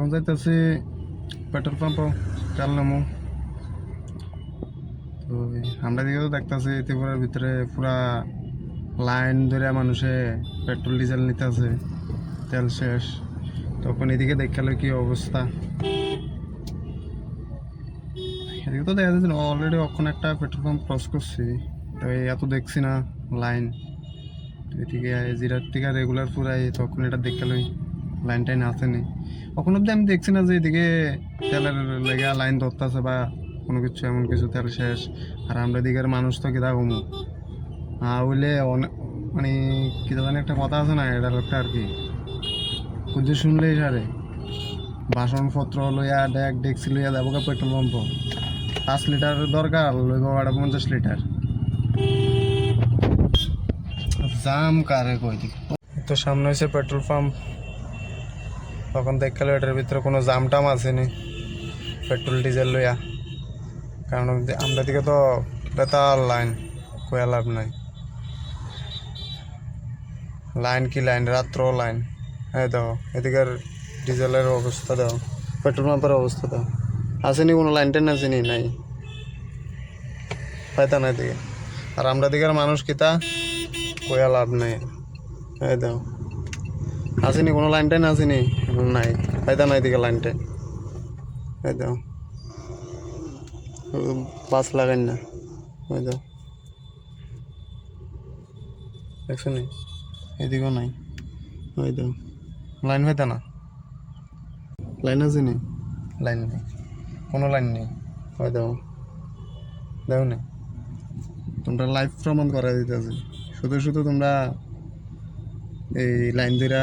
এখন যাইতেছি petrol pump তেল নামো। তো আমরা দিকে তো দেখতেছি ত্রিপুরার ভিতরে পুরা লাইন ধরে মানুষে পেট্রোল ডিজেল নিতে আছে, তেল শেষ। তখন এদিকে দেখালো কি অবস্থা। এদিকে তো দেখা যাচ্ছে অলরেডি ওখানে একটা পেট্রোল পাম্প ক্রস করছি, তো এত দেখছি না লাইন। এদিকে জিরার থেকে রেগুলার পুরাই, তখন এটা দেখালোই লাইন টাইন আসেনি। কখন অব্দি আমি দেখছি না যে এদিকে তেলের লেগে লাইন ধরতেছে বা কোনো কিছু, এমন কিছু তেল শেষ। আর আমরা দিকের মানুষ তো কিতা কমু হইলে অনেক মানে কি জানি একটা কথা আছে না, এটা একটা আর কি কুদ্দু শুনলেই সারে বাসনপত্র লইয়া ডেকছি লইয়া যাবো পেট্রোল পাম্প। 5 লিটার দরকার, লইব 50 লিটার। জাম কারে কই দিক তো সামনে হয়েছে পেট্রোল পাম্প। তখন দেখালো এটার ভিতরে কোনো জাম টাম আসেনি পেট্রোল ডিজেল লইয়া। কারণ আমরা দিকে তো বেতার লাইন, কয়া লাভ নাই। লাইন কি লাইন, রাত্র লাইন। হ্যাঁ দেখো এদিকের ডিজেলের অবস্থা দাও, পেট্রোল পাম্পের অবস্থা দাও। আসেনি কোনো লাইন টাইন, আসেনি, নাই পাইতা না এদিকে। আর আমরা দিকের মানুষ কিতা কয়া লাভ নাই। এই দাও আসেনি কোনো লাইন টাইন, আসেনি, নাই পাইতা না এদিকে লাইন টাইন। এই দাও বাস লাগাই না, ওই দাও দেখছো নি, এদিকেও নাই। ওই দাও লাইন পাইতা না, লাইন আছে নি, লাইন নেই, কোনো লাইন নেই। ওই দাও দেও নি, তোমরা লাইভ প্রমাণ করা দিতেছে। শুধু শুধু তোমরা এই লাইন ধরে